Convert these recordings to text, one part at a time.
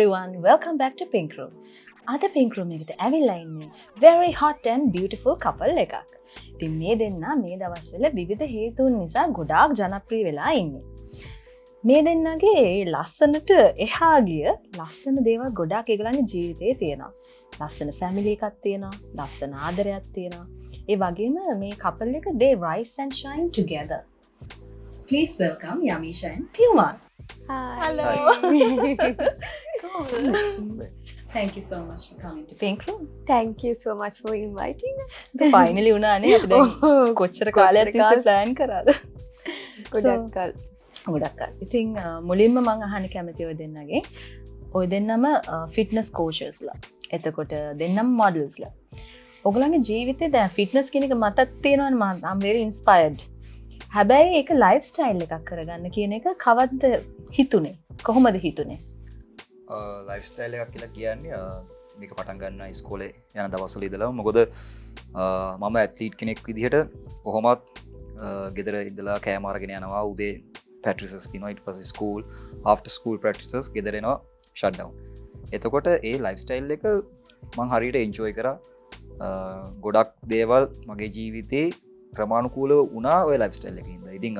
everyone, welcome back to Pink Room. අද Pink Room එකට ඇවිල්ලා ඉන්නේ very hot and beautiful couple එකක්. ඉතින් මේ දෙන්නා මේ දවස්වල විවිධ හේතුන් නිසා ගොඩාක් ජනප්‍රිය වෙලා ඉන්නේ. මේ දෙන්නගේ ලස්සනට එහා ගිය ලස්සන දේවල් ගොඩාක් ඒගොල්ලන්ගේ ජීවිතේ තියෙනවා. ලස්සන ෆැමිලි එකක් තියෙනවා, ලස්සන ආදරයක් තියෙනවා. ඒ වගේම මේ couple එක they rise and shine together. Please welcome Yamisha and Puma. Hi. Hello. Cool. Thank you so much for coming to Pink Room. Thank you so much for inviting us. Finally උනානේ අපි දැන් කොච්චර කාලයක් තිස්සේ plan කරාද? ගොඩක් කල්. ගොඩක් කල්. ඉතින් මුලින්ම මම අහන්න කැමති ඔය දෙන්නගේ ඔය දෙන්නම fitness coaches ලා. එතකොට දෙන්නම models ලා. ඔයගොල්ලන්ගේ ජීවිතේ දැන් fitness කියන එක මතක් තියෙනවනේ I'm very inspired. හැබැයි ඒක ලයිෆ් ස්ටයිල් එකක් කරගන්න කියන එක කවද්ද හිතුනේ? කොහොමද හිතුනේ? ලයිෆ් ස්ටයිල් එකක් කියලා කියන්නේ මේක පටන් ගන්න ඉස්කෝලේ යන දවස්වල ඉඳලා මොකද මම ඇත්ලීට් කෙනෙක් විදිහට කොහොමත් ගෙදර ඉඳලා කෑම අරගෙන යනවා උදේ ප්‍රැක්ටිසස් තියෙනවා ඊට පස්සේ ස්කූල් ආෆ්ටර් ස්කූල් ප්‍රැක්ටිසස් ගෙදර එනවා ෂට් ඩවුන්. එතකොට ඒ ලයිෆ් ස්ටයිල් එක මම හරියට එන්ජොයි කරා. ගොඩක් දේවල් මගේ ජීවිතේ ක්‍රමානුකූලව වුණා ඔය ලයිෆ් ස්ටයිල් එකේ ඉඳලා. ඉතින්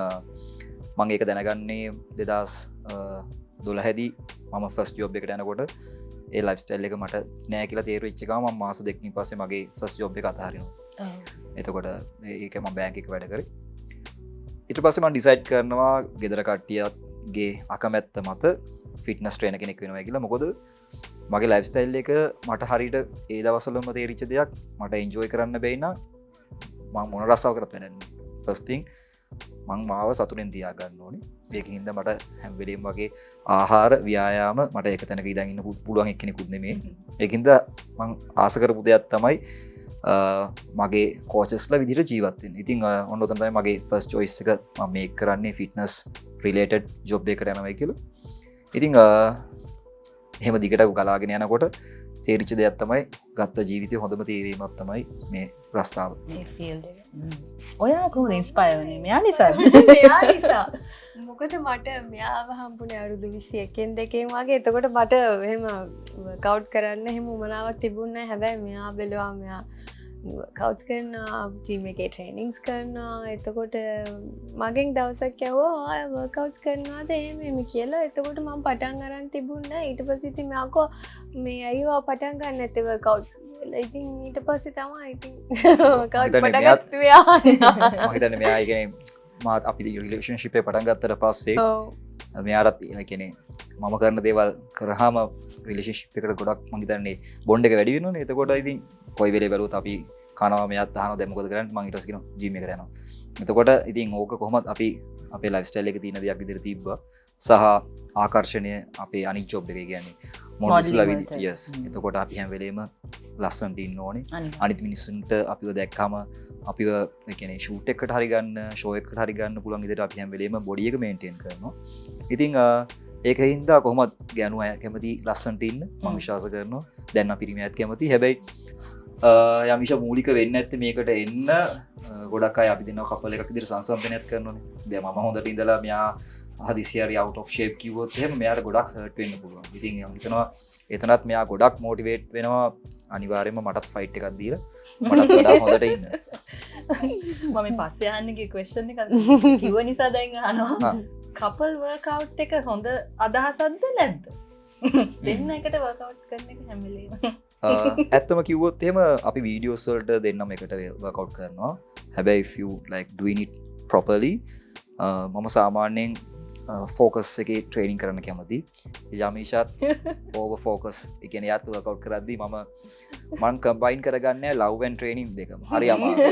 මම ඒක දැනගන්නේ 2012 දී මම ෆස්ට් ජොබ් එකට යනකොට ඒ ලයිෆ් ස්ටයිල් එක මට නෑ කියලා තේරුවෙච්ච ගමන් මම මාස දෙකකින් පස්සේ මගේ ෆස්ට් ජොබ් එක අතහරිනවා. එතකොට ඒක මම බැංක් එකක වැඩ කරේ. ඊට පස්සේ මම ඩිසයිඩ් කරනවා ගෙදර කට්ටියගේ අකමැත්ත මත ෆිට්නස් ට්‍රේනර් කෙනෙක් වෙනවා කියලා. මොකද මගේ ලයිෆ් ස්ටයිල් එක මට හරියට ඒ දවස්වලම තේරිච්ච දෙයක් මට එන්ජොයි කරන්න බැයි නම් මම මොන රස්සාව කරත් වැඩන්නේ. ෆස්ට් තින් මං මාව සතුටෙන් තියාගන්න ඕනේ. මේකින් හින්දා මට හැම වෙලේම වගේ ආහාර ව්‍යායාම මට එක තැනක ඉඳන් ඉන්න පුළුවන් එක්කෙනෙකුත් නෙමෙයි. ඒකින්ද මං ආස කරපු දෙයක් තමයි මගේ කෝචස්ලා විදිහට ජීවත් වෙන්න. ඉතින් ඔන්න ඔතන තමයි මගේ ෆස්ට් චොයිස් එක මම මේක් කරන්නේ ෆිට්නස් රිලේටඩ් ජොබ් එකකට යනවා කියලා. ඉතින් එහෙම දිගට ගලාගෙන යනකොට තේරිච්ච දෙයක් තමයි ගත්ත ජීවිතය හොඳම තීරීමක් තමයි මේ රස්සාව. මේ ෆීල්ඩ් එක. ඔයා කොහොමද ඉන්ස්පයර් වුනේ? මෙයා නිසා. මෙයා නිසා. මොකද මට මෙයාව හම්බුනේ අවුරුදු 21න් දෙකෙන් වගේ. එතකොට මට එහෙම වර්ක්අවුට් කරන්න එහෙම උමනාවක් තිබුණේ නැහැ. හැබැයි මෙයා බැලුවා මෙයා වර්ක්අවුට්ස් කරනවා, ජිම් එකේ ට්‍රේනින්ග්ස් කරනවා. එතකොට මගෙන් දවසක් ඇහුවා ඔයා වර්ක්අවුට්ස් කරනවාද එහෙම කියලා. එතකොට මම පටන් අරන් තිබුණේ නැහැ. ඊට පස්සේ ඉතින් මෙයා කෝ මේ අයියෝ පටන් ගන්න නැත්තේ වර්ක්අවුට්ස්. ඉතින් ඊට පස්සේ තමයි ඉතින් වර්ක්අවුට්ස් පටන් ගත්තේ මෙයා. මම හිතන්නේ මෙයා කියන්නේ මාත් අපි රිලේෂන්ෂිප් එක පටන් ගත්තට පස්සේ මෙයාට කියන්නේ මම කරන දේවල් කරාම රිලේෂන්ෂිප් එකට ගොඩක් මම හිතන්නේ බොන්ඩ් එක වැඩි වෙනවනේ. එතකොට ඉතින් කොයි වෙලේ බැලුවත් අපි කනවා මෙයාත් අහනවා දැන් මොකද කරන්නේ මම ඊට පස්සේ කියනවා ජිම් එකට යනවා. එතකොට ඉතින් ඕක කොහොමද අපි අපේ ලයිෆ් ස්ටයිල් එකේ තියෙන දෙයක් විදිහට තිබ්බා. සහ ආකර්ෂණය අපේ අනිත් ජොබ් එකේ කියන්නේ මොඩල්ස්ලා විදිහට. yes. එතකොට අපි හැම වෙලේම ලස්සනට ඉන්න ඕනේ. අනිත් මිනිස්සුන්ට අපිව දැක්කම අපිව කියන්නේ ෂූට් එකකට හරි ගන්න, ෂෝ එකකට හරි ගන්න පුළුවන් විදිහට අපි හැම වෙලේම බොඩි එක මේන්ටේන් කරනවා. ඉතින් ඒකින්ද කොහොමද ගෑනු අය කැමති ලස්සනට ඉන්න මම විශ්වාස කරනවා. දැන් අපි පිරිමියත් කැමති. හැබැයි යමිෂා මූලික වෙන්නේ නැත්තේ මේකට එන්න ගොඩක් අය අපි දෙනවා කපල් එකක් විදිහට සංසන්දනයක් කරනවානේ. දැන් මම හොඳට ඉඳලා මෙයා හදිසිය හරි out of shape කිව්වොත් එහෙම මෙයාට ගොඩක් hurt වෙන්න පුළුවන්. ඉතින් මම හිතනවා එතනත් මෙයා ගොඩක් motivate වෙනවා අනිවාර්යයෙන්ම මටත් ෆයිට් එකක් දීලා මටත් වඩා හොඳට ඉන්න. මම පස්සේ අහන්න ගිය question එක කිව්ව නිසා දැන් අහනවා. couple workout එක හොඳ අදහසක්ද නැද්ද? දෙන්න එකට workout කරන එක හැම වෙලේම. ඇත්තම කිව්වොත් එහෙම අපි වීඩියෝස් වලට දෙන්නම එකට workout කරනවා. හැබැයි if you like doing it properly මම සාමාන්‍යයෙන් ෆෝකස් එකේ ට්‍රේනින් කරන්න කැමති. යමිෂාත් ඕවර් ෆෝකස්. ඒ කියන්නේ යාත් වර්ක්අවුට් කරද්දී මම කම්බයින් කරගන්නේ ලව් ඇන්ඩ් ට්‍රේනින් දෙකම. හරි අමාරුයි.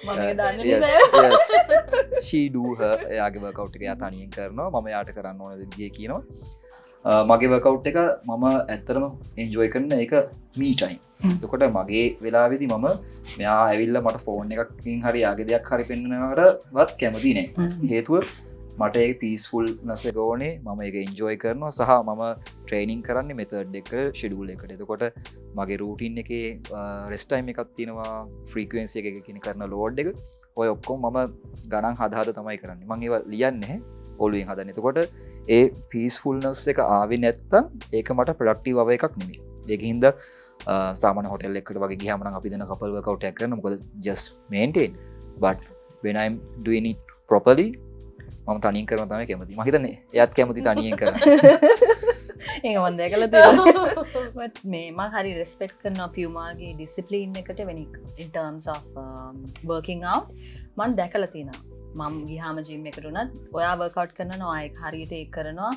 මම ඒක දන්නේ yes නැහැ. yes she do her එයාගේ වර්ක්අවුට් එක එයා තනියෙන් කරනවා. මම එයාට කරන්න ඕන විදිය කියනවා. මගේ වර්ක්අවුට් එක මම ඇත්තටම එන්ජොයි කරන එක මී ටයිම්. එතකොට මගේ වෙලාවේදී මම මෙයා ඇවිල්ලා මට ෆෝන් එකකින් හරි යාගේ දෙයක් හරි පෙන්නනවටවත් කැමති නෑ. හේතුව මට ඒක පීස්ෆුල්නස් එක ඕනේ. මම ඒක එන්ජොයි කරනවා සහ මම ට්‍රේනින් කරන්නේ මෙතඩ් එක ෂෙඩියුල් එකට. එතකොට මගේ රූටින් එකේ රෙස්ට් ටයිම් එකක් තියෙනවා, ෆ්‍රීකවෙන්සි එක කියන කරන ලෝඩ් එක. ඔය ඔක්කොම මම ගණන් හදාහද තමයි කරන්නේ. මම ඒවා ලියන්නේ නැහැ. ඔළුවෙන් හදන්නේ. එතකොට ඒ පීස්ෆුල්නස් එක ආවෙ නැත්තම් ඒක මට ප්‍රඩක්ටිව් අව එකක් නෙමෙයි. ඒක හින්දා සාමාන්‍ය හොටෙල් එකකට වගේ ගියාම නම් අපි දෙන කපල් වර්කවුට් එකක් කරනවා. මොකද just maintain, but when I'm doing it properly මම තනියෙන් කරනවා තමයි කැමති. මම හිතන්නේ එයාත් කැමති තනියෙන් කරන්න. ඒක මම දැකලා තියෙනවා. but මේ මම හරි respect කරනවා පියුමාගේ discipline එකට when in terms of working out මම දැකලා තියෙනවා. මම ගියාම ජිම් එකට උනත් ඔයා වර්කවුට් කරනවා ඒක හරියට ඒක කරනවා.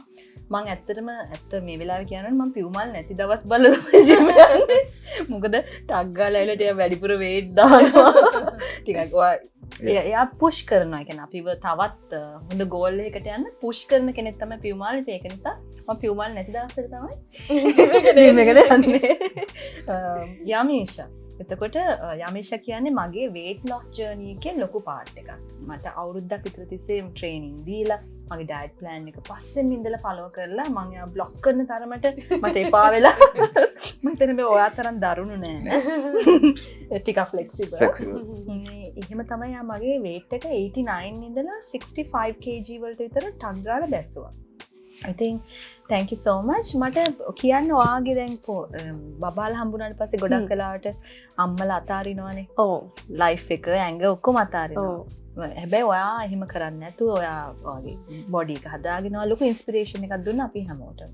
මම ඇත්ත මේ වෙලාවේ කියනවනේ මම පියුමල් නැති දවස් බලලා ජිම් යන්නේ. මොකද ටක් ගාලා එලට වැඩිපුර weight දානවා. ටිකක් ඔයා එයා පුෂ් කරනවා. ඒ කියන්නේ අපිව තවත් හොඳ ගෝල් එකකට යන්න පුෂ් කරන කෙනෙක් තමයි පියුමල්. ඒක නිසා මම පියුමල් නැති දවස්වල තමයි ජිම් එකට යන්නේ. යමීෂා එතකොට යමේෂා කියන්නේ මගේ weight loss journey එකේ ලොකු part එකක්. මට අවුරුද්දක් විතර තිස්සේ training දීලා මගේ diet plan එක පස්සෙන් ඉඳලා follow කරලා මම එයා block කරන තරමට මට එපා වෙලා මම හිතන්නේ මේ ඔයා තරම් දරුණු නෑ. ටිකක් flexible. එහෙම තමයි මගේ weight එක 89 ඉඳලා 65 kg වලට විතර ටක් ගාලා බැස්සුවා. I think thank you so much. මට කියන්න ඔයාගේ දැන් බබාලා හම්බුනාට පස්සේ ගොඩක් වෙලාවට අම්මලා අතාරිනවනේ. ඔව්. ලයිෆ් එක ඇඟ ඔක්කොම අතාරිනවා. හැබැයි ඔයා එහෙම කරන්නේ නැතුව ඔයා වගේ බොඩි එක හදාගෙනවා ලොකු ඉන්ස්පිරේෂන් එකක් දුන්නා අපි හැමෝටම.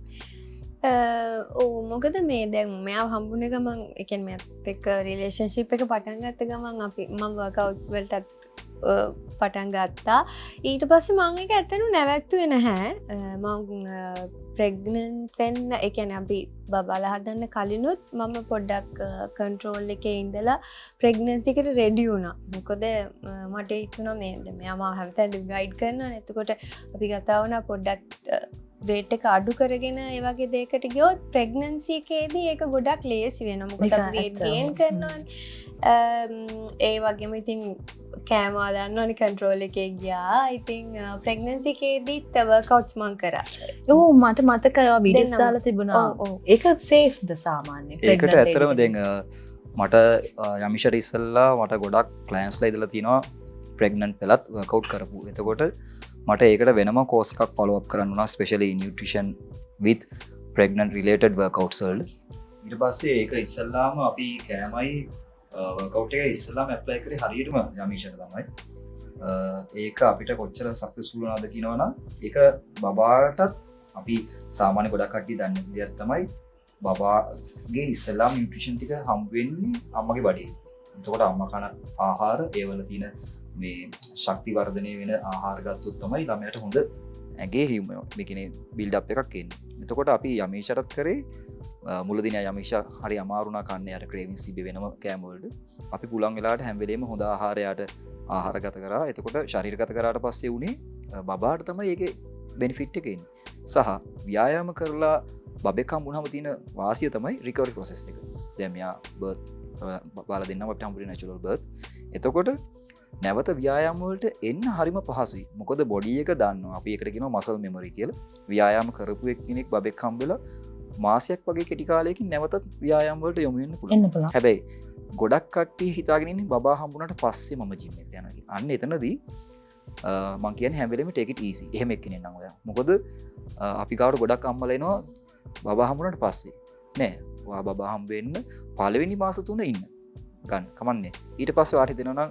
මොකද මේ දැන් මෙයා හම්බුන ගමන් ඒ කියන්නේ මෙයාත් එක්ක රිලේෂන්ෂිප් එක පටන් ගත්ත ගමන් අපි මම වර්කවුට්ස් වලටත් පටන් ගත්තා. ඊට පස්සේ මම ඒක ඇත්තටම නැවැත්තුවේ නැහැ. මම ප්‍රෙග්නන්ට් වෙන්න ඒ කියන්නේ අපි බබාලා හදන්න කලිනුත් මම පොඩ්ඩක් කන්ට්‍රෝල් එකේ ඉඳලා ප්‍රෙග්නන්සි එකට රෙඩි වුණා. මොකද මට හිතුණා මේ මෙයා මාව හැමතැනම ගයිඩ් කරනවානේ. එතකොට අපි කතා වුණා පොඩ්ඩක් weight එක අඩු කරගෙන ඒ වගේ දෙයකට ගියොත් ප්‍රෙග්නන්සි එකේදී ඒක ගොඩක් ලේසි වෙනවා. මොකද අපි weight gain කරනවානේ. ඒ වගේම ඉතින් කෑම හදන්නවනේ කන්ට්‍රෝල් එකේ ගියා. ඉතින් ප්‍රෙග්නන්සි එකේදීත් වර්කවුට්ස් මම කරා. ඔව් මට මතකයි ඔයා වීඩියෝස් දාලා තිබුණා. ඒක සේෆ්ද සාමාන්‍යයෙන්? ඒකට ඇත්තටම දැන් මට යමිෂට ඉස්සල්ලා මට ගොඩක් ක්ලයන්ස්ලා ඉදලා තියෙනවා ප්‍රෙග්නන්ට් වෙලත් වර්කවුට් කරපු. එතකොට මට ඒකට වෙනම කෝස් එකක් follow up කරන්න උනා specially nutrition with pregnant related workouts වලට. ඊට පස්සේ ඒක ඉස්සල්ලාම අපි කෑමයි වර්කවුට් එක ඉස්සල්ලාම ඇප්ලයි කරේ හරියටම යමීෂට තමයි. ඒක අපිට කොච්චර සක්සස්ෆුල් වුණාද කියනවනම් ඒක බබාටත් අපි සාමාන්‍ය ගොඩක් කට්ටිය දන්න විදිහට තමයි බබාගේ ඉස්සල්ලාම නියුට්‍රිෂන් ටික හම්බ වෙන්නේ අම්මගේ බඩේ. එතකොට අම්මා කන ආහාර ඒවල තියෙන මේ ශක්ති වර්ධනය වෙන ආහාර ගත්තොත් තමයි ළමයට හොඳ ඇගේ හිම මේකනේ බිල්ඩ් අප් එකක් එන්නේ. එතකොට අපි යමීෂටත් කරේ මුලදී නෑ යමීෂා හරි අමාරුණා කන්නේ අර ක්‍රේවින්ස් තිබෙ වෙනම කෑම වලට. අපි පුළුවන් වෙලාවට හැම වෙලේම හොඳ ආහාරයට ආහාරගත කරා. එතකොට ශරීරගත කරාට පස්සේ උනේ බබාට තමයි ඒකේ බෙනිෆිට් එක එන්නේ. සහ ව්‍යායාම කරලා බබෙක් හම්බුනහම තියෙන වාසිය තමයි රිකවරි ප්‍රොසෙස් එක. දැන් මෙයා බර්ත් බාලා දෙන්නම අපිට හම්බුනේ නැචරල් බර්ත්. එතකොට නැවත ව්‍යායාම වලට එන්න හරිම පහසුයි. මොකද බොඩි එක දන්නවා. අපි ඒකට කියනවා මසල් මෙමරි කියලා. ව්‍යායාම කරපු කෙනෙක් බබෙක් හම්බෙලා මාසයක් වගේ කෙටි කාලයකින් නැවතත් ව්‍යායාම වලට යොමු වෙන්න පුළුවන්. හැබැයි ගොඩක් කට්ටිය හිතාගෙන ඉන්නේ බබා හම්බුනට පස්සේ මම ජිම් එකට යනවා කියලා. අන්න එතනදී මං කියන්නේ හැම වෙලෙම take it easy. එහෙම එක්කෙනෙක් නම් ඔයා. මොකද අපි ගාවට ගොඩක් අම්මලා එනවා බබා හම්බුනට පස්සේ. නෑ. ඔයා බබා හම්බ වෙන්න පළවෙනි මාස 3 ඉන්න. ගන්න කමන්නේ. ඊට පස්සේ ඔයාට හිතෙනවා නම්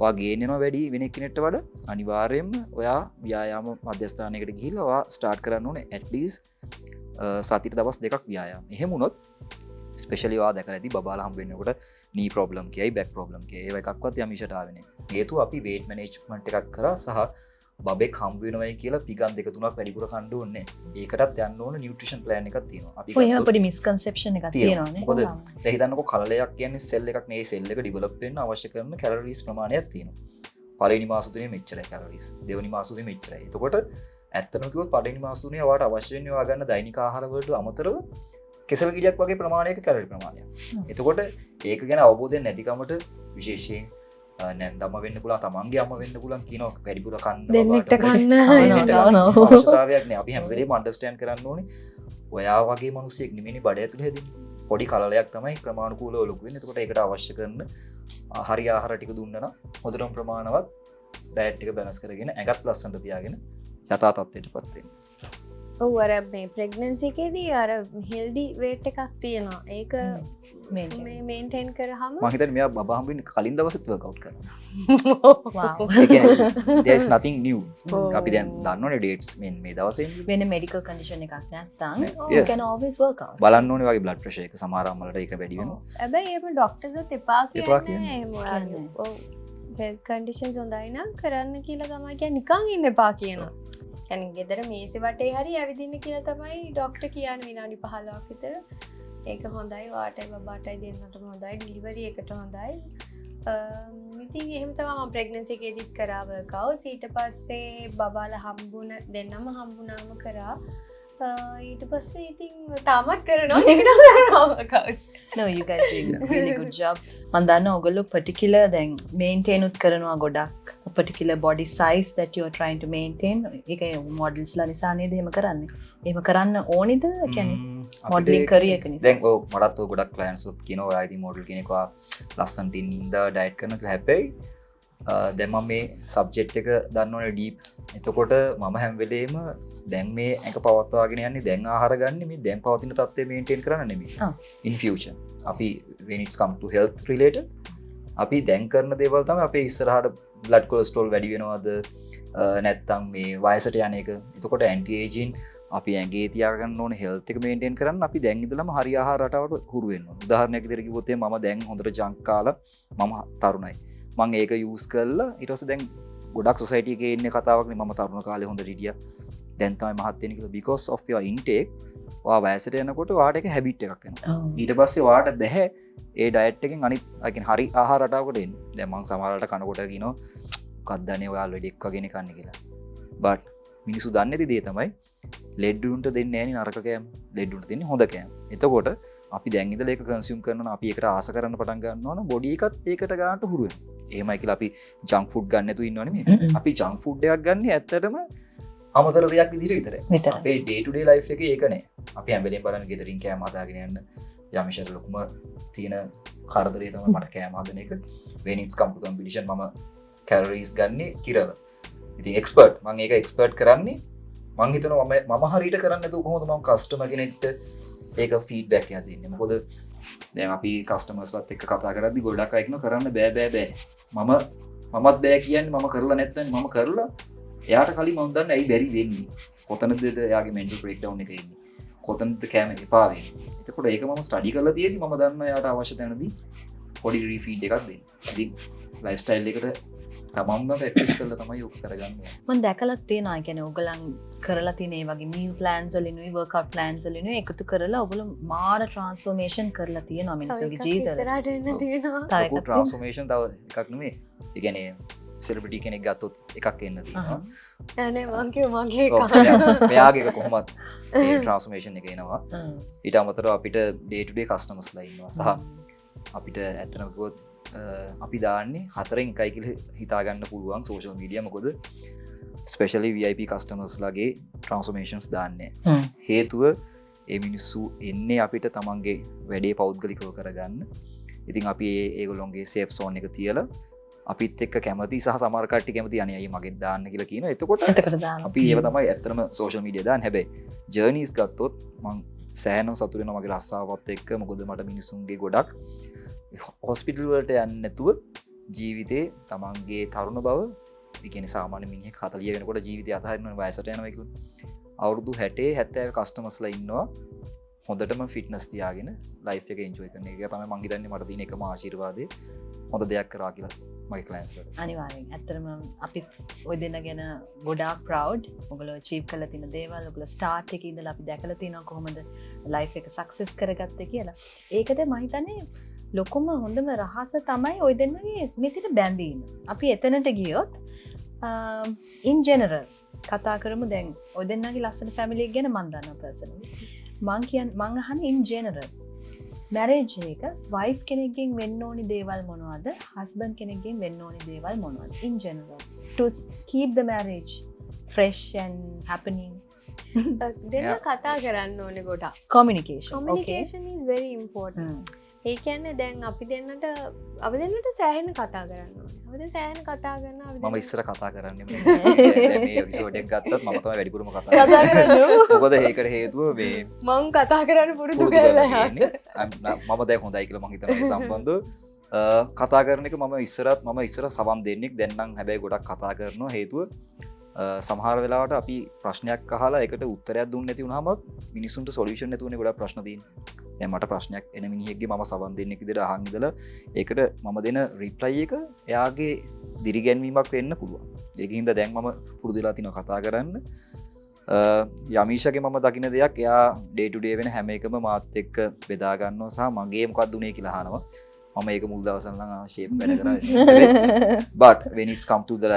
ඔයා ගේන් වෙනවා වැඩි වෙන කෙනෙක්ට වඩා අනිවාර්යයෙන්ම ඔයා ව්‍යායාම මධ්‍යස්ථානයකට ගිහිල්ලා ඔයා ස්ටාර්ට් කරන්න ඕනේ at least සතියට දවස් 2ක් ව්‍යායාම. එහෙම වුණොත් ස්පෙෂලි ඔයා දැකලා ඇති බබාලා හම්බ වෙනකොට knee problem කියයි back problem කියයි ඒව එකක්වත් යමිෂට ආවේ නැහැ. හේතුව අපි weight management එකක් කරා සහ බබෙක් හම්බ වෙනවයි කියලා පිගන් 2-3ක් වැඩිපුර කන්න ඕනේ. ඒකටත් යන්න ඕන නියුට්‍රිෂන් ප්ලෑන් එකක් තියෙනවා. අපි ඔය පොඩි මිස්කන්සෙප්ෂන් එකක් තියෙනවානේ. මොකද දැන් හිතන්නකෝ කලලයක් කියන්නේ සෙල් එකක් නේ. සෙල් එක ඩෙවලොප් වෙන්න අවශ්‍ය කරන කැලරිස් ප්‍රමාණයක් තියෙනවා. පළවෙනි මාස තුනේ මෙච්චරයි කැලරිස්. දෙවෙනි මාස තුනේ මෙච්චරයි. එතකොට ඇත්තටම කිව්වොත් පළවෙනි මාස තුනේ ඔයාට අවශ්‍ය වෙන්නේ ඔයා ගන්න දෛනික ආහාර වලට අමතරව කෙසෙල් ගෙඩියක් වගේ ප්‍රමාණයක කැලරි ප්‍රමාණයක්. එතකොට ඒක ගැන අවබෝධයක් නැතිකමට විශේෂයෙන් නැන්දම වෙන්න පුළුවන් තමන්ගේ අම්ම වෙන්න පුළුවන් කියනවා වැඩිපුර කන්න දෙන්නෙක්ට කන්න අවශ්‍යතාවයක් නෑ. අපි හැම වෙලේම අන්ඩර්ස්ටෑන්ඩ් කරන්න ඕනේ ඔයා වගේ මිනිස්සෙක් නෙමෙයි බඩ ඇතුලේ හැදෙන්නේ. පොඩි කලලයක් තමයි ක්‍රමානුකූලව ලොකු වෙන්නේ. එතකොට ඒකට අවශ්‍ය කරන හරි ආහාර ටික දුන්නා නම් හොඳටම ප්‍රමාණවත් ඩයට් එක බැලන්ස් කරගෙන ඇඟත් ලස්සනට තියාගෙන යථා තත්ත්වයටපත් වෙන්න. ඔව් අර මේ ප්‍රෙග්නන්සි එකේදී අර හෙල්දි වේට් එකක් තියෙනවා ඒක මේ මේන්ටේන් කරාම මම හිතන්නේ මෙයා බබා හම්බ වෙන්න කලින් දවසෙත් වර්ක්අවුට් කරනවා. Wow. ඒ කියන්නේ there is nothing new. Oh. අපි දැන් දන්නවනේ dates මේ දවසේ වෙන medical condition එකක් නැත්නම් Yes. you can always work out. බලන්න ඕනේ වගේ blood pressure එක සමහර අම්මලට ඒක වැඩි වෙනවා. හැබැයි එහෙම ඩොක්ටර්ස්ත් එපා එපා කියන්නේ එහෙම කියන්නේ. ඔව් හෙල්ත් කන්ඩිෂන්ස් හොඳයි නම් කරන්න කියලා තමයි කියන්නේ නිකන් ඉන්න එපා කියනවා. කියන්නේ ගෙදර මේසෙ වටේ හරි ඇවිදින්න කියලා තමයි ඩොක්ටර් කියන්නේ විනාඩි 15ක් විතර. ඒක හොඳයි වාටයි බබාටයි දෙන්නටම හොඳයි ඩිලිවරි එකට හොඳයි. ඉතින් එහෙම තමයි මම ප්‍රෙග්නන්සි එකේදීත් කරා වර්ක්අවුට්ස්. ඊට පස්සේ බබාලා දෙන්නම හම්බුනාම කරා. ඊට පස්සේ ඉතින් තාමත් කරනවා වර්ක්අවුට්ස්. No, you guys doing a really good job. මම දන්නවා ඔයගොල්ලෝ particular දැන් maintain උත් කරනවා ගොඩක්. particular body size that you are trying to maintain. ඒක models ලා නිසා නේද එහෙම කරන්නේ. එහෙම කරන්න ඕනිද? කියන්නේ modeling career එක නිසා. දැන් ඔය මටත් ඔය ගොඩක් clients උත් කියනවා ඔය ඉතින් model කෙනෙක් වා ලස්සනට ඉන්න diet කරන කියලා. හැබැයි දැන් මම මේ subject එක දන්නවනේ deep. එතකොට මම හැම වෙලේම දැන් මේ එක පවත්වාගෙන යන්නේ දැන් ආහාර ගන්න මේ දැන් පවතින තත්ත්වය මේන්ටේන් කරන්න නෙමෙයි. in future අපි when it's come to health related අපි දැන් කරන දේවල් තමයි අපේ ඉස්සරහට blood cholesterol වැඩි වෙනවද නැත්නම් මේ වයසට යන එක. එතකොට anti aging අපි ඇඟේ තියාගන්න ඕනේ health එක maintain කරන්න අපි දැන් ඉඳලම හරි ආහාර රටාවට හුරු වෙන්න ඕනේ. උදාහරණයක් විදිහට කිව්වොත් මම දැන් හොඳට junk කාලා මම තරුණයි. මම ඒක use කරලා ඊට පස්සේ දැන් ගොඩක් society එකේ ඉන්නේ කතාවක්නේ මම තරුණ කාලේ හොඳට හිටියා. දැන් තමයි මහත් වෙන්නේ කියලා because of your intake ඔයා වයසට යනකොට ඔයාට ඒක habit එකක් වෙනවා. ඊට පස්සේ ඔයාට බැහැ ඒ diet එකෙන් අනිත් I mean හරි ආහාර රටාවකට එන්න. දැන් මම සමහරවිට කනකොට කියනවා මොකක්ද අනේ ඔයාලා වැඩි එක් වගේ කන්නේ කියලා. but මිනිස්සු දන්නේ නැති දේ තමයි ලෙඩ උන්ට දෙන්නේ නැහැ නේ නරක කෑම. ලෙඩ උන්ට දෙන්නේ හොඳ කෑම. එතකොට අපි දැන් ඉඳලා ඒක කන්සියුම් කරනවා අපි ඒකට ආස කරන්න පටන් ගන්නවා නම් බොඩි එකත් ඒකට ගන්නට හුරු වෙනවා. එහෙමයි කියලා අපි ජංක් ෆුඩ් ගන්න නැතුව ඉන්නව නෙමෙයි. අපි ජංක් ෆුඩ් එකක් ගන්න ඇත්තටම අමතර දෙයක් විදිහට විතරයි. අපේ day to day life එකේ ඒක නෑ. අපි හැම වෙලේම බලන්න ගෙදරින් කෑම හදාගෙන යන්න යමිෂර ලොකුම තියෙන කරදරේ තමයි මට කෑම හදන එක. when it's come to competition මම calories ගන්නේ කිරව. ඉතින් expert මම ඒක expert කරන්නේ මං හිතනවා මම හරියට කරන්නේ නැතුව කොහොමද මම customer කෙනෙක්ට ඒක feedback එකක් දෙන්නේ. මොකද දැන් අපි customers ලත් එක්ක කතා කරද්දි ගොඩක් අය කියනවා කරන්න බෑ. මමත් බෑ කියන්නේ මම කරලා නැත්නම් මම කරලා එයාට කලින් මම දන්නේ ඇයි බැරි වෙන්නේ. කොතනද එයාගේ mental breakdown එක එන්නේ. කොතනද කැම එපා වෙන්නේ. එතකොට ඒක මම ස්ටඩි කරලා තියෙදි මම දන්නවා එයාට අවශ්‍ය තැනදී පොඩි රීෆීඩ් එකක් දෙන්න. ඉතින් ලයිෆ්ස්ටයිල් එකට තමන්ම ප්‍රැක්ටිස් කරලා තමයි ඔක කරගන්න ඕනේ. මම දැකලා තියෙනවා කියන්නේ ඔයගලන් කරලා තියෙන මේ වගේ meal plans වලිනුයි workout plans වලිනුයි එකතු කරලා ඔයගොල්ලෝ මාර transformation කරලා තියෙනවා මිනිස්සුන්ගේ ජීවිතවල. ඉස්සරහට එන්න තියෙනවා. තව ලොකු එකක් transformation තව එකක් නෙමෙයි. ඒ කියන්නේ සෙලිබ්‍රිටි කෙනෙක් ගත්තොත් එකක් එන්න තියෙනවා. අනේ මං කිව්වා මගේ ඔව්, මෙයාගේ එක කොහොමත් ඒ transformation එක එනවා. ඊට අමතරව අපිට day to day customers ලා ඉන්නවා. සහ අපිට ඇත්තටම කිව්වොත් අපි දාන්නේ 4න් 1යි කියලා හිතාගන්න පුළුවන් social media. මොකද especially VIP customers ලගේ transformations දාන්නේ. හේතුව ඒ මිනිස්සු එන්නේ අපිට තමන්ගේ වැඩේ පෞද්ගලිකව කරගන්න. ඉතින් අපි ඒගොල්ලොන්ගේ safe zone එක තියලා අපිත් එක්ක කැමති සහ සමහර කට්ටිය කැමති අනේ අයියේ මගෙත් දාන්න කියලා කියනවා. එතකොට අපි ඒව තමයි ඇත්තටම social media දාන්නේ. හැබැයි journeys ගත්තොත් මං සෑහෙනම සතුටු වෙනවා මගේ රස්සාවත් එක්ක. මොකද මට මිනිස්සුන්ගේ ගොඩක් හොස්පිටල් වලට යන්නේ නැතුව ජීවිතේ තමන්ගේ තරුණ බව ඒ කියන්නේ සාමාන්‍ය මිනිහෙක් 40 වෙනකොට ජීවිතය අතහරින්න වයසට යනවා කියලා. අවුරුදු 60 70 කස්ටමර්ස්ලා ඉන්නවා හොඳටම ෆිට්නස් තියාගෙන ලයිෆ් එක එන්ජොයි කරන එක තමයි මං හිතන්නේ මට තියෙන එකම ආශිර්වාදය. හොඳ දෙයක් කරා කියලා මගේ ක්ලයන්ට්ස් වලට. අනිවාර්යෙන්. ඇත්තටම අපි ඔය දෙන්න ගැන ගොඩාක් ප්‍රවුඩ්. ඔයගොල්ලෝ අචීව් කරලා තියෙන දේවල් ඔයගොල්ලෝ ස්ටාර්ට් එකේ ඉඳලා අපි දැකලා තියෙනවා කොහොමද ලයිෆ් එක සක්සස් කරගත්තේ කියලා. ඒකද මම හිතන්නේ ලොකුම හොඳම රහස තමයි ඔය දෙන්නගේ මෙතන බැඳීම. අපි එතනට ගියොත් in general කතා කරමු. දැන් ඔය දෙන්නගේ ලස්සන ෆැමිලි එක ගැන මම දන්නවා personally. මං අහන්නේ in general මැරේජ් එක වයිෆ් කෙනෙක්ගෙන් වෙන්න ඕනි දේවල් මොනවද? හස්බන්ඩ් කෙනෙක්ගෙන් වෙන්න ඕනි දේවල් මොනවද? in general to keep the marriage fresh and happening. දෙන්න කතා කරන්න ඕනේ ගොඩක්. communication. Communication is very important. ඒ කියන්නේ දැන් අපි දෙන්නට සෑහෙන කතා කරන්න ඕනේ. අපි සෑහෙන කතා කරන මම ඉස්සර කතා කරන්නේ මේ එපිසෝඩ් එක ගත්තත් මම තමයි වැඩිපුරම කතා කරන්නේ. මොකද ඒකට හේතුව මේ මං කතා කරන්න පුරුදු පුරුදු කරලා කරලා තියෙන්නේ. මම දැන් හොඳයි කියලා මං හිතනවා ඒ සම්බන්ධව. කතා කරන එක මම ඉස්සර සවම් දෙන්නෙක් දැන් නම් හැබැයි ගොඩක් කතා කරනවා හේතුව සමහර වෙලාවට අපි ප්‍රශ්නයක් අහලා ඒකට උත්තරයක් දුන්නේ නැති වුණාම මිනිස්සුන්ට සොලියුෂන් නැතුවනේ ගොඩක් ප්‍රශ්න තියෙන්නේ. දැන් මට ප්‍රශ්නයක් එන මිනිහෙක්ගේ මම සවන් දෙන්නෙක් විදිහට අහන් ඉඳලා ඒකට මම දෙන රිප්ලයි එක එයාගේ දිරිගැන්වීමක් වෙන්න පුළුවන්. ඒකින්ද දැන් මම පුරුදු වෙලා තිනවා කතා කරන්න. යමීෂගේ මම දකින දෙයක් එයා ඩේ ටු ඩේ වෙන හැම එකම මාත් එක්ක බෙදා ගන්නවා සහ මගේ මොකක්ද උනේ කියලා අහනවා. මම ඒක මුල් දවසල නම් ෂේප් වැඩ කරා. but when it's come to the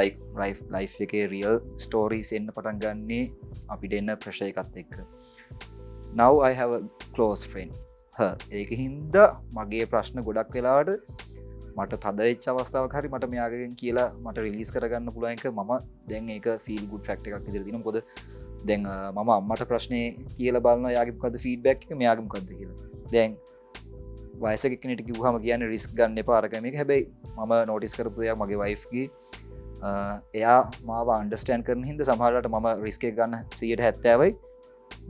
life එකේ real stories එන්න පටන් ගන්නේ අපිට එන්න ප්‍රෙෂර් එකත් එක්ක. now I have a close friend her. ඒක හින්දා මගේ ප්‍රශ්න ගොඩක් වෙලාවට මට තද වෙච්ච අවස්ථාවක් හරි මට මෙයාගෙන් කියලා මට රිලීස් කරගන්න පුළුවන් එක මම දැන් ඒක feel good fact එකක් විදිහට දිනවා. මොකද දැන් මම අම්මට ප්‍රශ්නේ කියලා බලනවා යාගේ මොකද්ද ෆීඩ්බැක් එක මෙයාගේ මොකද්ද කියලා. දැන් වයසක කෙනෙක්ට කිව්වම කියන්නේ රිස්ක් ගන්න එපා අරක මේක. හැබැයි මම නෝටිස් කරපු දෙයක් මගේ වයිෆ්ගේ එයා මාව අන්ඩර්ස්ටෑන්ඩ් කරන හින්දා සමහරවිට මම රිස්ක් එක ගන්න 170යි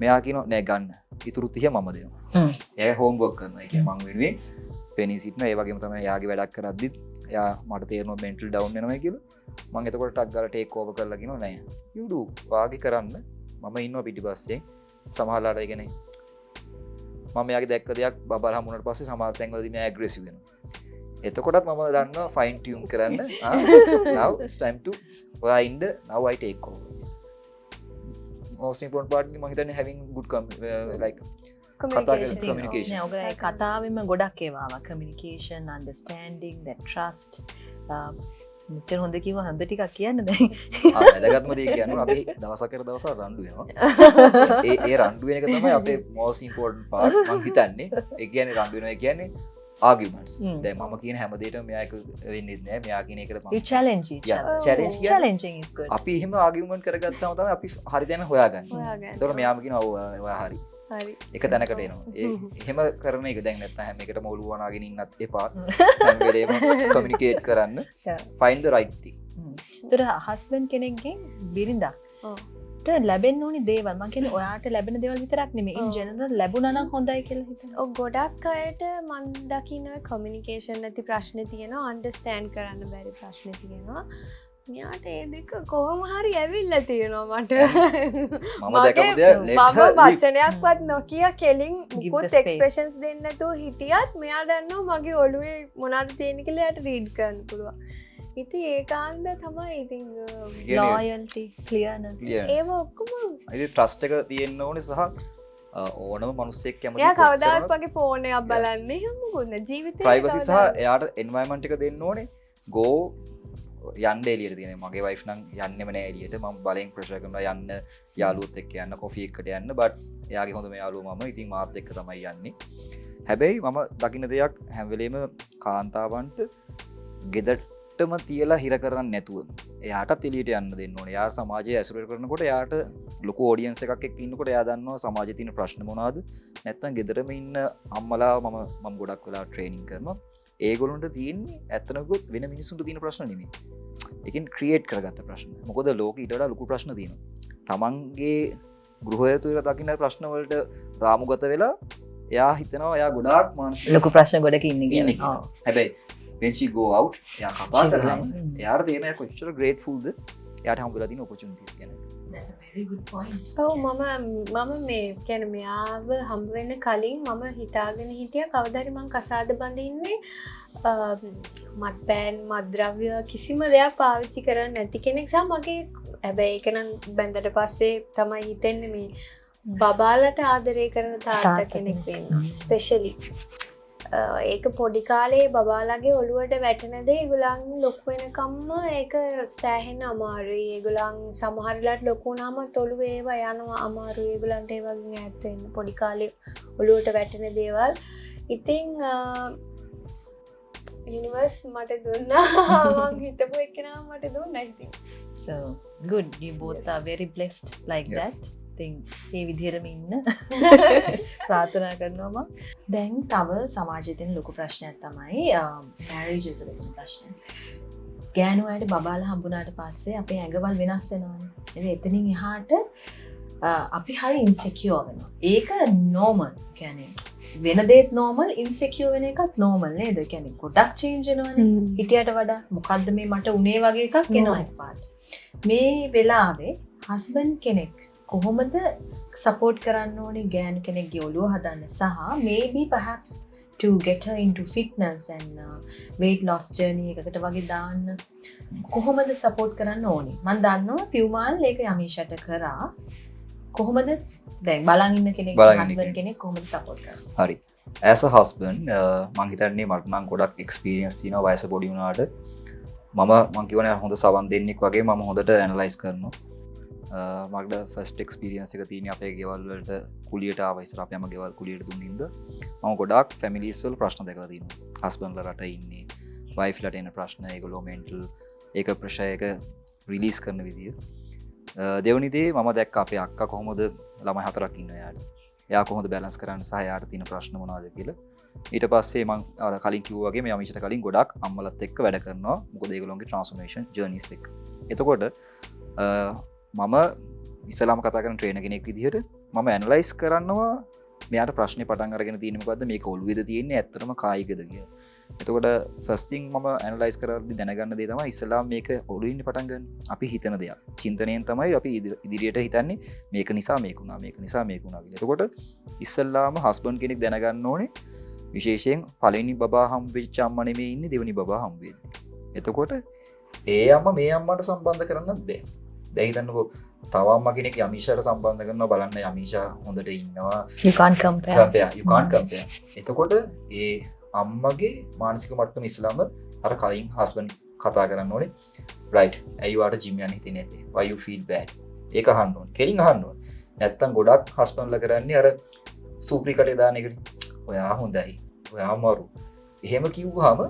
මෙයා කියනවා නෑ ගන්න. ඉතුරු 30 මම දෙනවා. එයා හෝම්වර්ක් කරනවා. ඒ කියන්නේ මං වෙනුවෙන් පෙනී සිටිනවා. ඒ වගේම තමයි එයාගේ වැඩක් කරද්දිත් එයා මට තේරෙනවා මෙන්ටල් ඩවුන් වෙනවා කියලා. මම එතකොට ටක් ගාලා ටේක් ඕවර් කරලා කියනවා නෑ. you do වාගේ කරන්න. මම ඉන්නවා පිටිපස්සේ. සමහරවිට ඒ කියන්නේ මම යාගේ දැක්ක දෙයක් බබල් හමුුණට පස්සේ සමහර තැන්වලදී මම ඇග්‍රෙසිව් වෙනවා. එතකොටත් මම දන්නවා ෆයින් ටියුන් කරන්න. now it's time to ඔයා ඉන්න now I take over. most important part මම හිතන්නේ having good like communication. ඔගේ කතාවෙම ගොඩක් ඒවා communication, understanding, that trust. මෙච්චර හොඳ කිව්ව හොඳ ටිකක් කියන්න දැන්. වැදගත්ම දේ කියන්නේ අපි දවසකට දවස රණ්ඩු වෙනවා. ඒ රණ්ඩු වෙන එක තමයි අපේ most important part මම හිතන්නේ. ඒ කියන්නේ රණ්ඩු වෙනවා කියන්නේ arguments. දැන් මම කියන හැම දෙයකම මෙයා එක වෙන්නේ නැහැ. මෙයා කියන එකට මම challenge challenging is good. අපි එහෙම argument කරගත්තාම තමයි අපි හරි දැන හොයාගන්නේ. ඒතකොට මෙයාම කියනවා ඔයා හරි. හරි. එක තැනකට එනවා. එහෙම කරන එක දැන් නැත්නම් හැම එකටම ඔළුව වනාගෙන ඉන්නත් එපා. හැම වෙලේම communicate කරන්න. Find the right thing. ඒතර husband කෙනෙක්ගෙන් බිරිඳා ලැබෙන්න ඕනි දේවල් මම කියන්නේ ඔයාට ලැබෙන දේවල් විතරක් නෙමෙයි in general ලැබුණා නම් හොඳයි කියලා හිතනවා. ඔව් ගොඩක් අයට මන් දකින්න කමියුනිකේෂන් නැති ප්‍රශ්න තියෙනවා, අන්ඩර්ස්ටෑන්ඩ් කරන්න බැරි ප්‍රශ්න තියෙනවා. මෙයාට ඒ දෙක කොහොම හරි ඇවිල්ලා තියෙනවා මට. මම වචනයක්වත් නොකිය කෙලින් මුකුත් එක්ස්ප්‍රෙෂන්ස් දෙන්න නැතුව හිටියත් මෙයා දන්නවා මගේ ඔළුවේ මොනවද තියෙන්නේ කියලා එයාට රීඩ් කරන්න පුළුවන්. ඉතින් ඒකාන්ත තමයි ඉතින් loyalty, clearness. ඒව ඔක්කොම ඉතින් trust එක තියෙන්න ඕනේ සහ ඕනම මිනිස්සෙක් කැමති එයා කවදාවත් වගේ ෆෝන් එකක් බලන්නේ එහෙම මොකුත් නෑ ජීවිතේ privacy සහ එයාට environment එක දෙන්න ඕනේ. go යන්න එලියට තියෙන මගේ වයිෆ් නම් යන්නෙම නෑ එලියට. මම බලෙන් ප්‍රෙෂර් කරනවා යන්න යාළුවොත් එක්ක යන්න කොෆි එකකට යන්න. but එයාගේ හොඳම යාළුවා මම. ඉතින් මාත් එක්ක තමයි යන්නේ. හැබැයි මම දකින්න දෙයක් හැම වෙලේම කාන්තාවන්ට ගෙදරටම තියලා හිර කරන්න නැතුව එයාටත් එලියට යන්න දෙන්න ඕනේ. එයා සමාජයේ ඇසුර කරනකොට එයාට ලොකු ඔඩියන්ස් එකක් එක්ක ඉන්නකොට එයා දන්නවා සමාජයේ තියෙන ප්‍රශ්න මොනවද. නැත්තම් ගෙදරම ඉන්න අම්මලා මම ගොඩක් වෙලා ට්‍රේනින් කරනවා. ඒගොල්ලන්ට තියෙන්නේ ඇත්තනකොත් වෙන මිනිස්සුන්ට තියෙන ප්‍රශ්න නෙමෙයි. ඒකෙන් ක්‍රියේට් කරගත්ත ප්‍රශ්න. මොකද ලෝකෙ ඊට වඩා ලොකු ප්‍රශ්න තියෙනවා. තමන්ගේ ගෘහය තුළ දකින්න ප්‍රශ්න වලට රාමුගත වෙලා එයා හිතනවා එයා ගොඩාක් මානසික ලොකු ප්‍රශ්න ගොඩක ඉන්නේ කියලා. හැබැයි when she go out එයා කතා කරාම එයාට තේරෙන එයා කොච්චර grateful ද එයාට හම්බෙලා තියෙන opportunities ගැන. That's a very good point. ඔව් මම මේ කියන්නේ මෙයාව හම්බ වෙන්න කලින් මම හිතාගෙන හිටියා කවදා හරි මං කසාද බඳින්නේ මත්පැන් මත්ද්‍රව්‍ය කිසිම දෙයක් පාවිච්චි කරන්නේ නැති කෙනෙක් සහ මගේ හැබැයි ඒක නම් බැඳලා පස්සේ තමයි හිතෙන්නේ මේ බබාලට ආදරය කරන තාත්තා කෙනෙක් වෙන්න ස්පෙෂලි ඒක පොඩි කාලේ බබාලගේ ඔළුවට වැටෙන දේ ඒගොල්ලන් ලොකු වෙනකම්ම ඒක සෑහෙන අමාරුයි. ඒගොල්ලන් සමහර වෙලාවට ලොකු වුණාම ඔළුවේ ඒවා යනවා අමාරුයි. ඒගොල්ලන්ට ඒ වගේ ඈත් වෙන්න පොඩි කාලේ ඔළුවට වැටෙන දේවල්. ඉතින් යුනිවර්ස් මට දුන්නා. මං හිතපු එක නම මට දුන්නා ඉතින්. So good, you both are very blessed like that. ඉතින් ඒ විදිහටම ඉන්න ප්‍රාර්ථනා කරනවා මම. දැන් තව සමාජයේ තියෙන ලොකු ප්‍රශ්නයක් තමයි මැරේජස් වල තියෙන ප්‍රශ්නය. ගෑනු අයට බබාලා හම්බුනාට පස්සේ අපේ ඇඟවල් වෙනස් වෙනවානේ. ඉතින් එතනින් එහාට අපි හරි ඉන්සෙකියුර් වෙනවා. ඒක නෝමල්. කියන්නේ වෙන දේත් නෝමල්, ඉන්සෙකියුර් වෙන එකත් නෝමල් නේද? කියන්නේ ගොඩක් චේන්ජ් වෙනවානේ. හිටියට වඩා මොකද්ද මේ මට උනේ වගේ එකක් එනවා එකපාරට. මේ වෙලාවේ හස්බන්ඩ් කෙනෙක් කොහොමද සපෝට් කරන්න ඕනේ ගෑනු කෙනෙක්ගේ ඔළුව හදන්න සහ maybe perhaps to get her into fitness and weight loss journey එකකට වගේ දාන්න කොහොමද සපෝට් කරන්න ඕනේ? මම දන්නවා පියුමාල් ඒක යමීෂට කරා. කොහොමද දැන් බලන් ඉන්න කෙනෙක් හස්බන්ඩ් කෙනෙක් කොහොමද සපෝට් කරන්නේ? හරි. as a husband මං හිතන්නේ මට නම් ගොඩක් එක්ස්පීරියන්ස් තියෙනවා වයස පොඩි වුණාට මම කියවනේ හොඳ සවන් දෙන්නෙක් වගේ මම හොඳට ඇනලයිස් කරනවා. මට ෆස්ට් එක්ස්පීරියන්ස් එක තියෙන්නේ අපේ ගෙවල් වලට කුලියට ආව ඉස්සර අපි යම ගෙවල් කුලියට දුන්නින්ද මම ගොඩාක් ෆැමිලිස් වල ප්‍රශ්න දැකලා තියෙනවා. හස්බන්ඩ්ලා රට ඉන්නේ වයිෆ්ලාට එන ප්‍රශ්න ඒගොල්ලෝ මෙන්ටල් ඒක ප්‍රෙෂර් එක රිලීස් කරන විදිය. දෙවනි දේ මම දැක්ක අපේ අක්කා කොහොමද ළමයි 4ක් ඉන්න යාට. එයා කොහොමද බැලන්ස් කරන්න සහ යාට තියෙන ප්‍රශ්න මොනවද කියලා. ඊට පස්සේ මම කලින් කිව්වා වගේ මේ අමිෂට කලින් ගොඩක් අම්මලත් එක්ක වැඩ කරනවා. මොකද ඒගොල්ලෝගේ ට්‍රාන්ස්ෆෝමේෂන් ජර්නිස් එක. එතකොට මම ඉස්සලාම කතා කරන ට්‍රේනර් කෙනෙක් විදිහට මම ඇනලයිස් කරනවා මෙයාට ප්‍රශ්නේ පටන් අරගෙන තියෙන්නේ මොකද්ද මේක ඔළුවේද තියෙන්නේ ඇත්තටම කායිකද කියලා. එතකොට ෆස්ට් තින් මම ඇනලයිස් කරද්දී දැනගන්න දේ තමයි ඉස්සලාම මේක ඔළුවින් පටන් ගන්න. අපි හිතන දෙයක්. චින්තනයෙන් තමයි අපි ඉදිරියට හිතන්නේ මේක නිසා මේක වුණා මේක නිසා මේක වුණා කියලා. එතකොට ඉස්සලාම හස්බන්ඩ් කෙනෙක් දැනගන්න ඕනේ විශේෂයෙන් පළවෙනි බබා හම්බෙච්ච අම්මා නෙමෙයි ඉන්නේ දෙවෙනි බබා හම්බෙන්නේ. එතකොට ඒ අම්මා මේ අම්මට සම්බන්ධ කරන්නත් බෑ. දැන් හිතන්නකෝ තව අම්මා කෙනෙක් යමීෂාට සම්බන්ධ කරනවා බලන්න යමීෂා හොඳට ඉන්නවා. You can't compare. You can't compare. එතකොට ඒ අම්මගේ මානසික මට්ටම ඉස්සලාම අර කලින් හස්බන්ඩ් කතා කරන්න ඕනේ. right. ඇයි වාට ජිම් යන්න හිතෙන්නේ නැත්තේ? Why you feel bad? ඒක අහන්න ඕනේ. කෙලින් අහන්න ඕනේ. නැත්තම් ගොඩක් හස්බන්ඩ්ලා කරන්නේ අර සූප්‍රිකටේ දාන එකනේ. ඔයා හොඳයි. ඔයා අමාරු. එහෙම කිව්වහම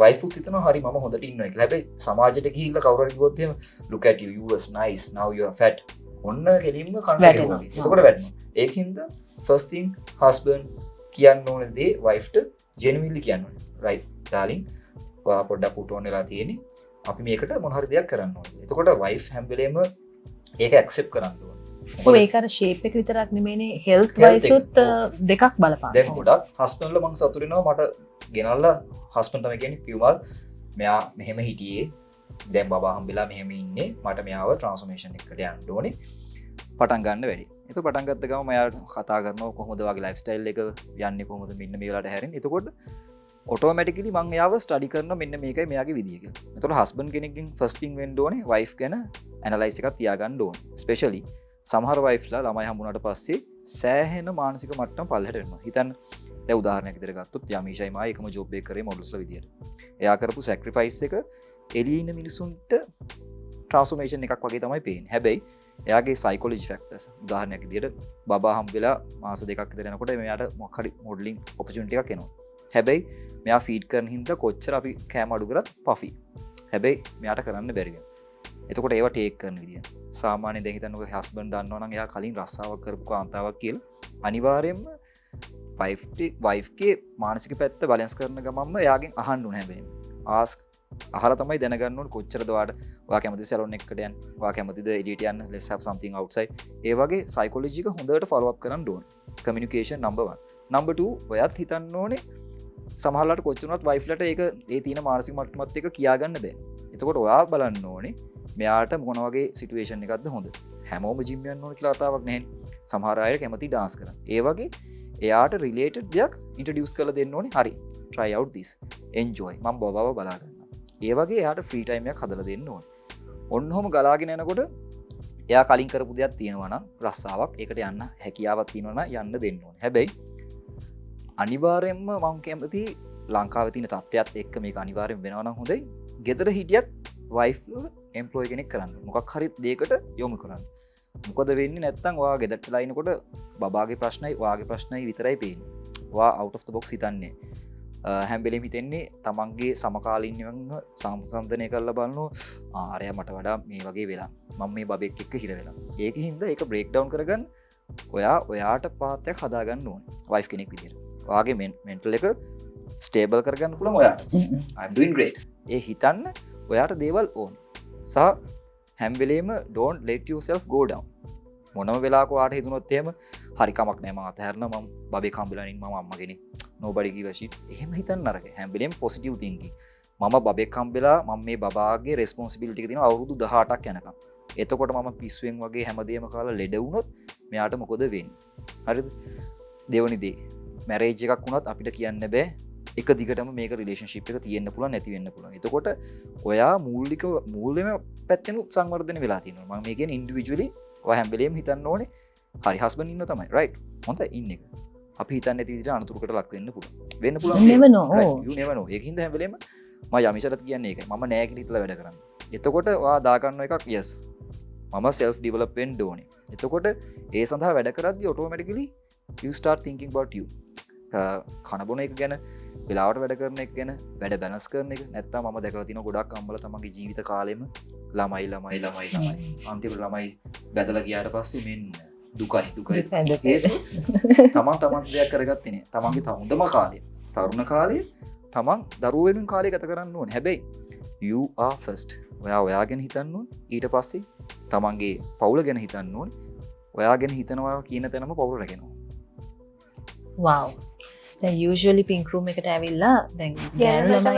වයිෆුත් හිතනවා හරි මම හොඳට ඉන්නවා කියලා. හැබැයි සමාජයට ගිහිල්ලා කවුරු හරි කිව්වොත් එහෙම look at you, you was nice, now you are fat. ඔන්න කෙලින්ම කන්ට්‍රෝල් වැටෙනවා. එතකොට වැටෙනවා. ඒකින්ද first thing husband කියන්න ඕනේ දේ wife ට genuinely කියන්න ඕනේ. right darling ඔයා පොඩ්ඩක් උටෝන් වෙලා තියෙන්නේ. අපි මේකට මොන හරි දෙයක් කරන්න ඕනේ. එතකොට wife හැම වෙලේම ඒක accept කරන්න ඕනේ. ඔය ඒක අර ෂේප් එක විතරක් නෙමෙයිනේ හෙල්ත් වයිස් උත් දෙකක් බලපාන. දැන් ගොඩක් හස්බන්ඩ්ලා මං සතුටු වෙනවා මට ගෙනල්ලා හස්බන්ඩ් තමයි කියන්නේ පියුමල් මෙයා මෙහෙම හිටියේ දැන් බබා හම්බෙලා මෙහෙම ඉන්නේ මට මෙයාව ට්‍රාන්ස්ෆෝමේෂන් එකකට යන්න ඕනේ පටන් ගන්න වැඩි. එතකොට පටන් ගත්ත ගමන් මම යාට කතා කරනවා කොහොමද වගේ ලයිෆ් ස්ටයිල් එක යන්නේ කොහොමද මෙන්න මේ වෙලාවට හැරෙන්නේ. එතකොට ඔටෝමැටිකලි මං එයාව ස්ටඩි කරනවා මෙන්න මේකයි මෙයාගේ විදිය කියලා. එතකොට හස්බන්ඩ් කෙනෙක්ගෙන් ෆස්ට් තින් වෙන්න ඕනේ වයිෆ් ගැන ඇනලයිස් එකක් තියාගන්න ඕනේ. ස්පෙෂලි සමහර වයිෆ්ලා ළමයි හම්බුනාට පස්සේ සෑහෙන මානසික මට්ටම පල්ලෙහාට එනවා. හිතන්න දැන් උදාහරණයක් විදිහට ගත්තොත් යමීෂයි මායි එකම ජොබ් එක කරේ මොඩල්ස්ලා විදියට. එයා කරපු සැක්‍රිෆයිස් එක එළියේ ඉන්න මිනිසුන්ට ට්‍රාන්ස්ෆෝමේෂන් එකක් වගේ තමයි පේන්නේ. හැබැයි එයාගේ සයිකොලොජි ෆැක්ටර්ස් උදාහරණයක් විදිහට බබා හම්බෙලා මාස දෙකක් විතර යනකොට මෙයාට මොකක් හරි මොඩලින් ඔපචුනිටි එකක් එනවා. හැබැයි මෙයා ෆීඩ් කරන හින්දා කොච්චර අපි කෑම අඩු කරත් පෆි. හැබැයි මෙයාට කරන්න බැරි වෙනවා. එතකොට ඒවා ටේක් කරන විදිය. සාමාන්‍යයෙන් දැන් හිතන්නකෝ හස්බන්ඩ් දන්නවා නම් එයා කලින් රස්සාවක් කරපු කාන්තාවක් කියලා අනිවාර්යයෙන්ම වයිෆ්ගේ මානසික පැත්ත බැලන්ස් කරන ගමන්ම එයාගෙන් අහන්න ඕනේ හැබැයි. ආස්ක් අහලා තමයි දැනගන්න ඕනේ කොච්චරද ඔයා කැමතිද සැලොන් එකකට යන්න, ඔයා කැමතිද එඩිට් යන්න, let's have something outside. ඒ වගේ සයිකොලොජි එක හොඳට ෆලෝ අප් කරන්න ඕනේ. Communication number 1. නම්බර් 2 ඔයත් හිතන්න ඕනේ සමහරවිට කොච්චරවත් වයිෆ්ලට ඒක ඒ තියෙන මානසික මට්ටමත් එක කියාගන්න බෑ. එතකොට ඔයා බලන්න ඕනේ මෙයාට මොන වගේ සිටුවේෂන් එකක්ද හොඳ. හැමෝම ජිම් යන්න ඕන කියලා අතාවක් නැහැ. සමහර අය කැමති ඩාන්ස් කරන්න. ඒ වගේ එයාට රිලේටඩ් දෙයක් ඉන්ට්‍රොඩියුස් කරලා දෙන්න ඕනේ. හරි. try out this. enjoy. මම බබව බලා ගන්නවා. ඒ වගේ එයාට ෆ්‍රී ටයිම් එකක් හදලා දෙන්න ඕනේ. ඔන්නෝම ගලාගෙන යනකොට එයා කලින් කරපු දෙයක් තියෙනවා නම් රස්සාවක් ඒකට යන්න හැකියාවක් තියෙනවා නම් යන්න දෙන්න ඕනේ. හැබැයි අනිවාර්යයෙන්ම මම කැමති ලංකාවේ තියෙන තත්ත්වයක් එක්ක මේක අනිවාර්යෙන් වෙනවා නම් හොඳයි. ගෙදර හිටියත් වයිෆ් එම්ප්ලොයි කෙනෙක් කරන්න. මොකක් හරි දෙයකට යොමු කරන්න. මොකද වෙන්නේ නැත්තම් ඔයා ගෙදරට ලයිනකොට බබාගේ ප්‍රශ්නයි ඔයාගේ ප්‍රශ්නයි විතරයි පේන්නේ. ඔයා out of the box හිතන්නේ. හැම්බෙලෙම හිතෙන්නේ තමන්ගේ සමකාලින්ව සංසන්ධනය කරලා බලන්නු ආරය මට වඩා මේ වගේ වෙලා මම මේ බබෙක් එක්ක හිර වෙලා ඒක හින්ද එක බ්‍රේක් ඩවන්් කරගන්න ඔයාට පාතයක් හදාගන්න ඕන වයිෆ් කෙනෙක් විදිර වාගේ මෙන්ටල් එක ස්ටේබල් කරගන්න පුළන් ඔයාට ග්‍රේට් ඒ හිතන්න ඔයාට දේවල් ඕන් සහ හැම්වෙලේම ඩෝන් ලෙට යසල් ගෝඩම් මොනම වෙලාකවාට හිතුනොත්තේම හරිකමක් නෑම අතහැරන ම බේ කම්බිලනින් ම අම්මගෙන නොබඩිගි වශී එහෙම හිතන් නරක හැම්බිලෙම් පොසිටව් තිංකි මම බෙක් කම්බෙලා ම මේ බාගේ රෙස්පොන්සිබිලිටි තින අවුරුදු 18ක් යනක එතකොට ම පිස්ුවෙන් වගේ හැමදේම කාලා ලෙඩවුණොත් මෙයාට මොකොද වෙන් හරි දෙවනිදේ මැරේජ් එකක් වුණත් අපිට කියන්න බෑ එක දිගටම මේක රිලේශිප් එක තියෙන්න්න පුළ නැතිවෙන්න පුළ එතකොට ඔයා මූල්ලික මූලම පැත්තෙන සංවර්ධන වෙලා තින ම මේකෙන් ඉන්ඩිවිජලි හැම්බලේම් හිතන්න ඕනේ හරි හස්බන් ඉන්න තමයි රයි් හොඳ ඉන්න එක අපි හිතන්න ඇතිට අනතුරකට ලක් වෙන්න පුළ වෙන්න පුළ නවන ඒහින්ද හැබලේම ම යමිසරත් කියන්නේ එක ම නෑක හිතල වැඩ කරන්න එතකොට වා දාගන්න එකක් යස් මම සෙල් ඩිවලපෙන් ඩෝනේ එතකොට ඒ සඳහා වැඩ කරද automatically start thinking about you කනබොන එක ගැන වෙලාවට වැඩ කරන එක ගැන වැඩ බැනස් කරන එක නැත්තා ම දැකල තින ගොඩක් අම්බල තමගේ ජීවිත කාලෙම ළමයි අන්තික ළමයි බැදල ගයාට පස්සේ මෙන්න දුකයි තමන් තමන් දෙයක් කරගත්තන තමන්ගේ තමුදම කාලය තරුණ කාලය තමන් දරුවෙන් කාලය ගත කරන්න ඕන හැබැයි you are first ඔයා ඔයාගෙන හිතන්න ඊට පස්සේ තමන්ගේ පවුල ගැන හිතන්න ඕන් ඔයාගෙන හිතනවා කියන තැනම පවුල රැගෙනවා wow යුලි පින්කරුම් එකට ඇවිල්ලා දැන්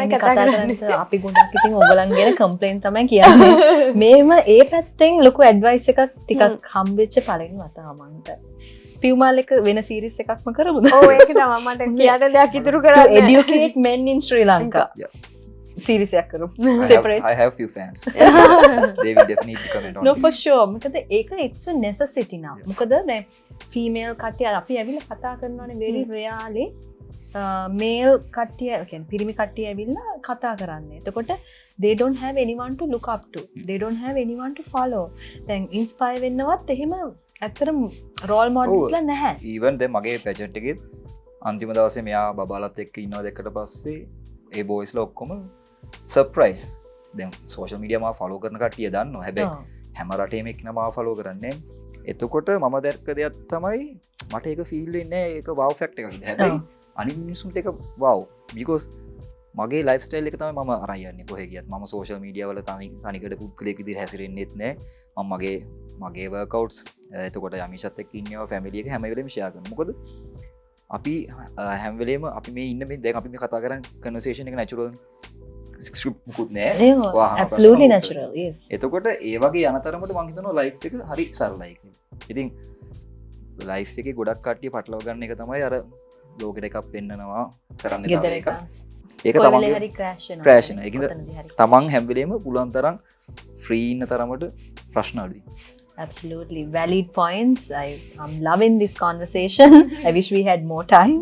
කතාරට අපි ගොඩක් ඉතින් ඔගලන් ගැන කම්පලේන් තමයි කියන්නේ මේම ඒ පැත්තෙන් ලොකු ඇඩ්වයිස් එකක් ටිකක් හම්බෙච්ච පලෙන් වතාමන්ට පිවමාල් එක වෙන සිරිස් එකක්ම කරමුද ඒක තමමට කියට දෙයක් ඉතුරු කර එඩියුකේට් මෙන් ඉන් ශ්‍රී ලංකා සිරිසයක් කරු නොපශෝමකද ඒක එක්ස නෙසසිටි නම් මොකද දැ ෆීමේල් කටය අපි ඇවිල කතා කරනවන වෙරි රයාලේ මේල් කටිය පිරිමි කට්ටිය ඇවිල්ලා කතා කරන්න එතකොට they don't have anyone to look up to they don't have anyone to follow දැන් ඉන්ස්පයර් වෙන්නවත් එහෙම ඇත්තටම රෝල් මොඩල්ස්ලා නැහැ ඊවන් දැන් මගේ පැචට් එකෙත් අන්තිම දවසේ මෙයා බබාලත් එක්ක ඉන්නවා දැක්කට පස්සේ ඒ බොයිස්ලා ඔක්කොම සර්ප්‍රයිස් දැන් සෝෂල් මීඩියා මා ෆලෝ කරන කට්ටිය දන්නවා හැබැයි හැම රටේම එක්කන මා ෆලෝ කරන්නේ එතකොට මම දැක්ක දෙයක් තමයි මට ඒක ෆීල් වෙන්නේ ඒක වව් ෆැක්ට් එකක් හැබැයි අනිත් මිනිස්සුන්ට එක වව් බිකෝස් මගේ ලයිෆ් ස්ටයිල් එක තමයි මම අරයන්නේ කොහෙ ගියත් මම සෝෂල් මීඩියා වල තනිකඩ පුද්ගලයෙක් විදිහට හැසිරෙන්නෙත් නෑ මම මගේ වර්කවුට්ස් එතකොට යමිෂත් එක්ක ඉන්නවා ෆැමිලි එක හැම වෙලේම ෂෙයා කරනවා මොකද අපි හැම වෙලේම අපි මේ ඉන්න මේ දැන් අපි මේ කතා කරන කන්වර්සේෂන් එක නැචරල් ස්ක්‍රිප්ට් මුකුත් නෑ absolutely natural yes එතකොට ඒ වගේ යන තරමට මම හිතනවා ලයිෆ් එක හරි සරලයි කියලා ඉතින් ලයිෆ් එකේ ගොඩක් කට්ටිය පටලව ගන්න එක තමයි අර ලෝකෙට එකක් පෙන්නනවා කරන්න එක ඒක තමයි ක්‍රෑෂ් තමන් හැම වෙලේම පුළුවන් තරම් ෆ්‍රී ඉන්න තරමට ප්‍රශ්න අඩුයි absolutely valid points I'm loving this conversation I wish we had more time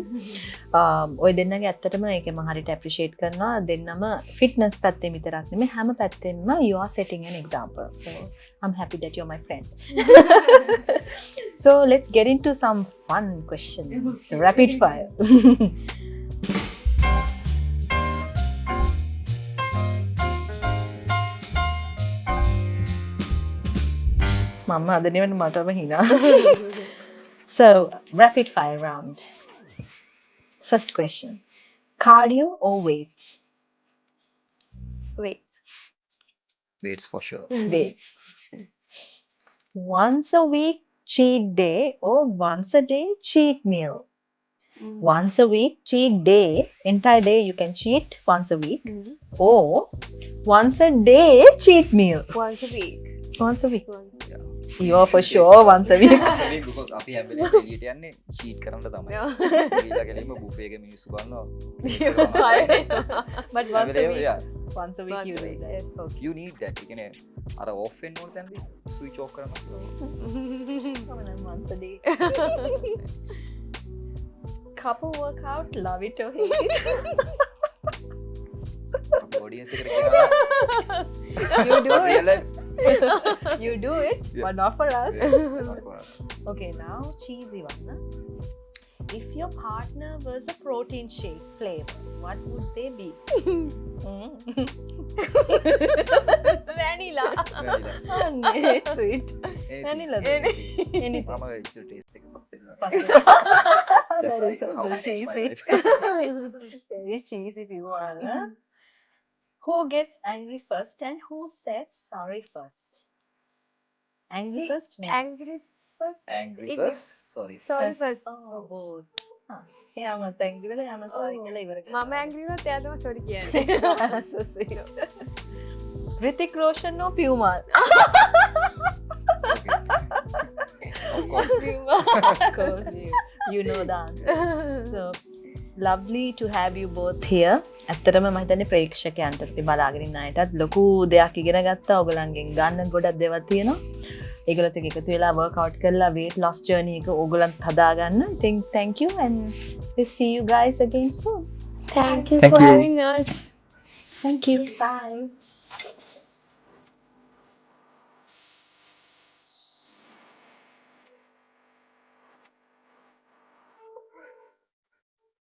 ඔය දෙන්නගේ ඇත්තටම ඒක මම හරියට appreciate කරනවා දෙන්නම fitness පැත්තෙන් විතරක් නෙමෙයි හැම පැත්තෙන්ම you are setting an example so I'm happy that you're my friend so let's get into some fun questions rapid fire මම අදනවට මටම හිනා so rapid fire round first question cardio or weights weights for sure weights once a week cheat day or once a day cheat meal once a week cheat day entire day you can cheat once a week or once a day cheat meal once a week you're for sure once a week because අපි හැම වෙලේම එළියට යන්නේ cheat කරන්න තමයි ඊළඟ ගෙලින්ම buffet එක මිනිස්සු බලනවා but once a week you do that yes. okay. you need that you can අර off වෙන්න ඕන තැනදී switch off කරන්න once a day couple workout love it or hate it audience එකට කියනවා you do it you do it yeah. but not for us not for us okay now cheesy one If your partner was a protein shake flavor, what would they be? Vanilla Anne, sweet. Vanilla. Anything. මම ඉච්චර taste එක පස්සේ That is so cheesy. Very cheesy people. Huh? Who gets angry first and who says sorry first? Angry first? ඇංග්‍රි angry It first sorry sorry first Oh, both. එයාම thank you වෙලා එයාම sorry කියලා ඉවර කරනවා. මම ඇංග්‍රිනොත් එයාදම sorry කියන්නේ So sweet. Hrithik Roshan or Puma? of course Of course, you know the answer. So lovely to have you both here. ඇත්තටම මම හිතන්නේ ප්‍රේක්ෂකයන්ට ඉතින් බලාගෙන ඉන්න අයටත් ලොකු දෙයක් ඉගෙන ගත්තා. ඔයගලන්ගෙන් ගන්න ගොඩක් දේවල් තියෙනවා. ඒගොල්ලොත් එක්ක එකතු වෙලා work out කරලා weight loss journey එක ඕගලන්ත් හදාගන්න. ඉතින් thank you and we'll see you guys again soon. Thank you Thank for you. having us. Thank you. Bye.